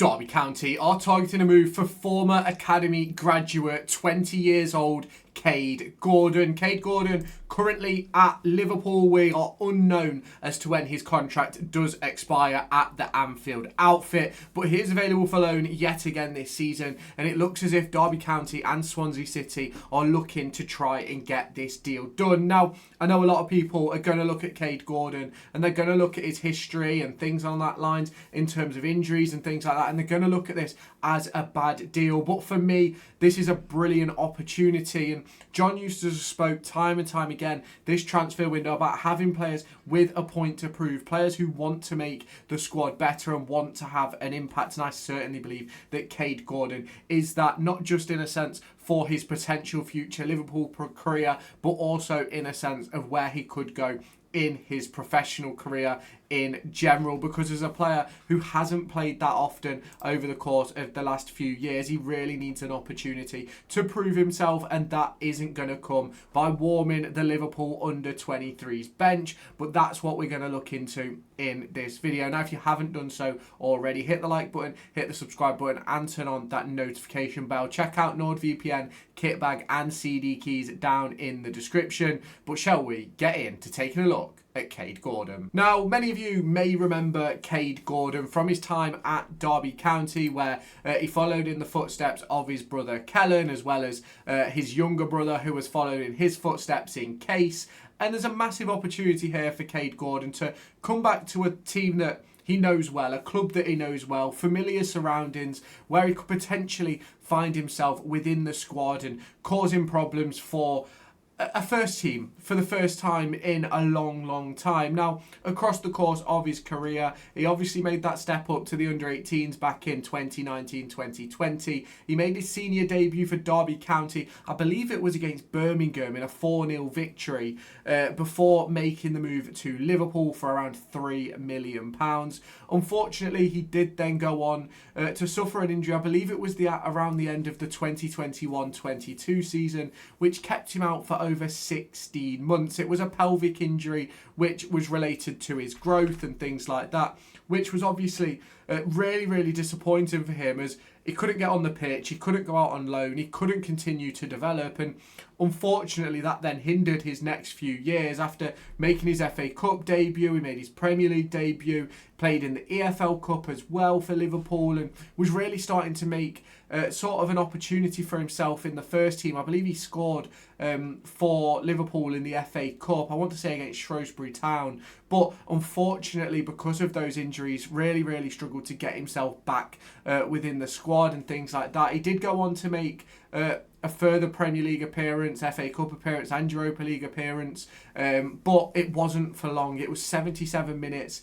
Derby County are targeting a move for former academy graduate, 20 years old, Kade Gordon. Kade Gordon currently at Liverpool. We are unknown as to when his contract does expire at the Anfield outfit, but he is available for loan yet again this season, and it looks as if Derby County and Swansea City are looking to try and get this deal done. Now, I know a lot of people are going to look at Kade Gordon and they're going to look at his history and things on that lines in terms of injuries and things like that, and they're going to look at this as a bad deal. But for me, this is a brilliant opportunity, and John Eustace spoke time and time again this transfer window about having players with a point to prove, players who want to make the squad better and want to have an impact. And I certainly believe that Kade Gordon is that, not just in a sense for his potential future Liverpool career, but also in a sense of where he could go in his professional career in general, because as a player who hasn't played that often over the course of the last few years, he really needs an opportunity to prove himself, and that isn't going to come by warming the Liverpool under-23s bench, but that's what we're going to look into in this video. Now, if you haven't done so already, hit the like button, hit the subscribe button, and turn on that notification bell. Check out NordVPN, kitbag and CD keys down in the description. But shall we get into taking a look at Kade Gordon? Now, many of you may remember Kade Gordon from his time at Derby County, where he followed in the footsteps of his brother Kellen, as well as his younger brother, who was following in his footsteps in Case. And there's a massive opportunity here for Kade Gordon to come back to a team that he knows well, a club that he knows well, familiar surroundings, where he could potentially find himself within the squad and causing problems for a first team for the first time in a long time. Now, across the course of his career, he obviously made that step up to the under-18s back in 2019-2020. He made his senior debut for Derby County, I believe it was against Birmingham, in a 4-0 victory, before making the move to Liverpool for around £3 million. Unfortunately, he did then go on to suffer an injury. I believe it was around the end of the 2021-22 season, which kept him out for over 16 months. It was a pelvic injury which was related to his growth and things like that, which was obviously really disappointing for him, as he couldn't get on the pitch, he couldn't go out on loan, he couldn't continue to develop, and unfortunately that then hindered his next few years. After making his FA Cup debut, he made his Premier League debut, played in the EFL Cup as well for Liverpool, and was really starting to make sort of an opportunity for himself in the first team. I believe he scored for Liverpool in the FA Cup, I want to say against Shrewsbury Town, but unfortunately because of those injuries really struggled to get himself back within the squad and things like that. He did go on to make a further Premier League appearance, FA Cup appearance and Europa League appearance, but it wasn't for long. It was 77 minutes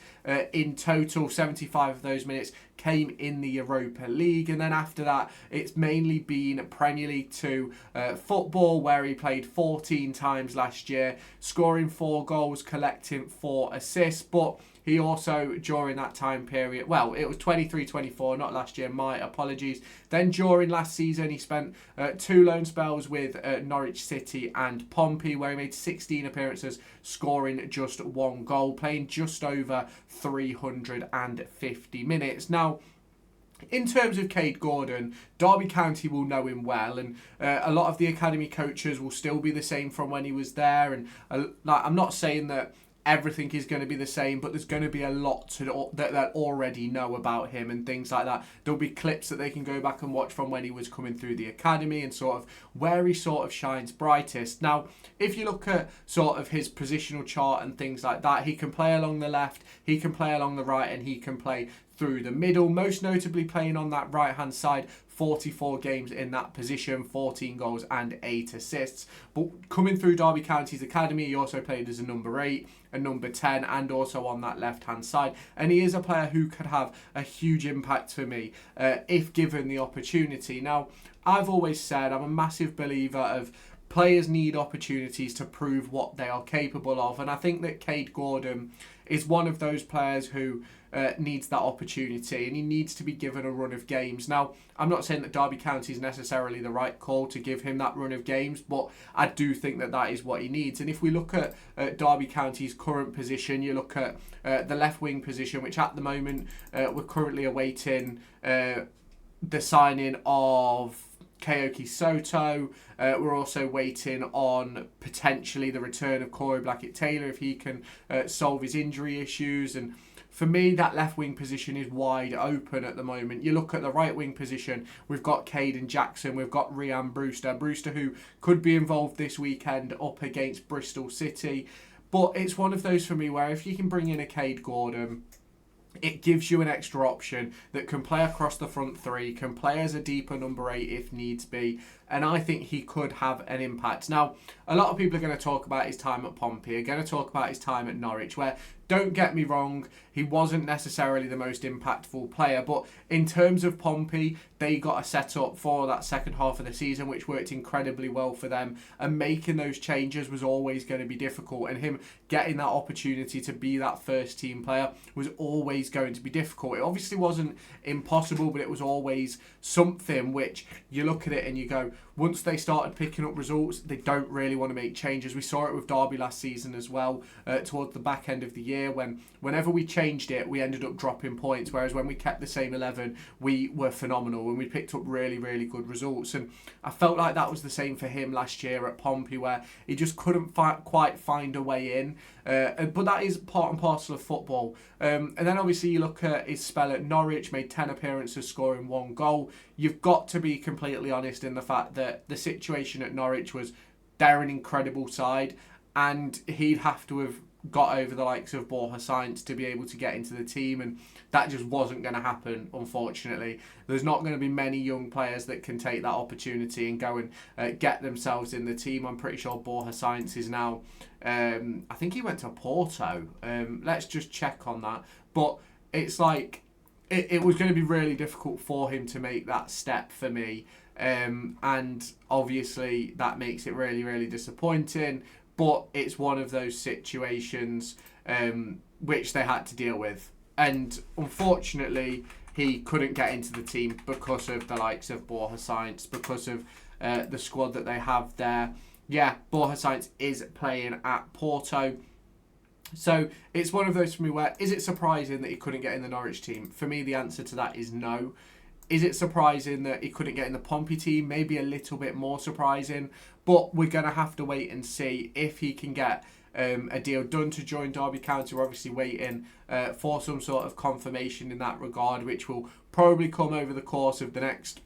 in total. 75 of those minutes came in the Europa League, and then after that it's mainly been Premier League 2 football, where he played 14 times last year, scoring 4 goals, collecting 4 assists. But he also, during that time period, well, it was 23-24, not last year, my apologies. Then during last season, he spent 2 loan spells with Norwich City and Pompey, where he made 16 appearances, scoring just 1 goal, playing just over 350 minutes. Now, in terms of Kade Gordon, Derby County will know him well, and a lot of the academy coaches will still be the same from when he was there. And I'm not saying that everything is going to be the same, but there's going to be a lot that already know about him and things like that. There'll be clips that they can go back and watch from when he was coming through the academy and sort of where he sort of shines brightest. Now, if you look at sort of his positional chart and things like that, he can play along the left, he can play along the right, and he can play through the middle, most notably playing on that right hand side. 44 games in that position, 14 goals and 8 assists. But coming through Derby County's academy, he also played as a number 8, a number 10, and also on that left-hand side. And he is a player who could have a huge impact for me if given the opportunity. Now, I've always said I'm a massive believer of players need opportunities to prove what they are capable of. And I think that Kade Gordon is one of those players who needs that opportunity and he needs to be given a run of games. Now, I'm not saying that Derby County is necessarily the right call to give him that run of games, but I do think that that is what he needs. And if we look at Derby County's current position, you look at the left wing position, which at the moment we're currently awaiting the signing of Kaoki Soto. We're also waiting on potentially the return of Corey Blackett-Taylor if he can solve his injury issues. And for me, that left wing position is wide open at the moment. You look at the right wing position, we've got Caden Jackson, we've got Rhian Brewster who could be involved this weekend up against Bristol City. But it's one of those for me where if you can bring in a Kade Gordon, it gives you an extra option that can play across the front three, can play as a deeper number 8 if needs be, and I think he could have an impact. Now, a lot of people are going to talk about his time at Pompey, are going to talk about his time at Norwich, where, don't get me wrong, he wasn't necessarily the most impactful player, but in terms of Pompey, they got a set up for that second half of the season, which worked incredibly well for them, and making those changes was always going to be difficult, and him getting that opportunity to be that first team player was always going to be difficult. It obviously wasn't impossible, but it was always something which you look at it and you go, once they started picking up results, they don't really want to make changes. We saw it with Derby last season as well, towards the back end of the year, whenever we changed it, we ended up dropping points, whereas when we kept the same 11, we were phenomenal and we picked up really, really good results. And I felt like that was the same for him last year at Pompey, where he just couldn't quite find a way in. But that is part and parcel of football. And then obviously you look at his spell at Norwich, made 10 appearances, scoring 1 goal. You've got to be completely honest in the fact that the situation at Norwich was they're an incredible side, and he'd have to have got over the likes of Borja Sainz to be able to get into the team, and that just wasn't going to happen, unfortunately. There's not going to be many young players that can take that opportunity and go and get themselves in the team. I'm pretty sure Borja Sainz is now, I think he went to Porto. Let's just check on that. But it's like, it was going to be really difficult for him to make that step for me. And obviously that makes it really, really disappointing. But it's one of those situations which they had to deal with. And unfortunately, he couldn't get into the team because of the likes of Borja Sainz, because of the squad that they have there. Yeah, Borja Sainz is playing at Porto. So it's one of those for me where, is it surprising that he couldn't get in the Norwich team? For me, the answer to that is no. Is it surprising that he couldn't get in the Pompey team? Maybe a little bit more surprising. But we're going to have to wait and see if he can get a deal done to join Derby County. We're obviously waiting for some sort of confirmation in that regard, which will probably come over the course of the next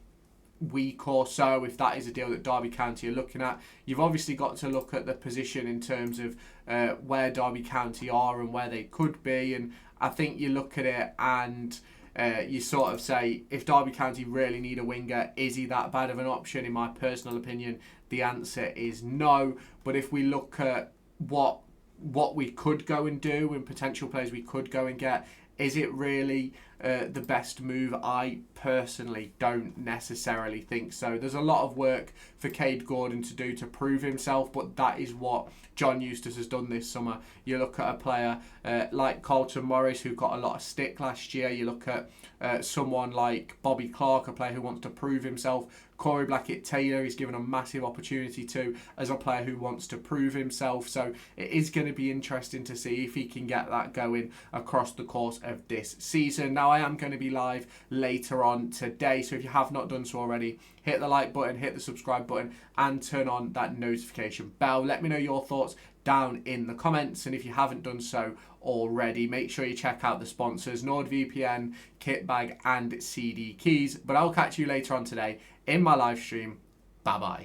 week or so, if that is a deal that Derby County are looking at. You've obviously got to look at the position in terms of where Derby County are and where they could be. And I think you look at it and you sort of say, if Derby County really need a winger, is he that bad of an option? In my personal opinion, the answer is no. But if we look at what we could go and do and potential players we could go and get, is it really the best move? I personally don't necessarily think so. There's a lot of work for Kade Gordon to do to prove himself, but that is what John Eustace has done this summer. You look at a player like Carlton Morris, who got a lot of stick last year. You look at someone like Bobby Clark, a player who wants to prove himself. Corey Blackett-Taylor is given a massive opportunity to, as a player who wants to prove himself. So it is going to be interesting to see if he can get that going across the course of this season. Now, I am going to be live later on today, so if you have not done so already, hit the like button, hit the subscribe button, and turn on that notification bell. Let me know your thoughts down in the comments, and if you haven't done so already, make sure you check out the sponsors, NordVPN, Kitbag, and CD Keys. But I'll catch you later on today in my live stream. Bye bye.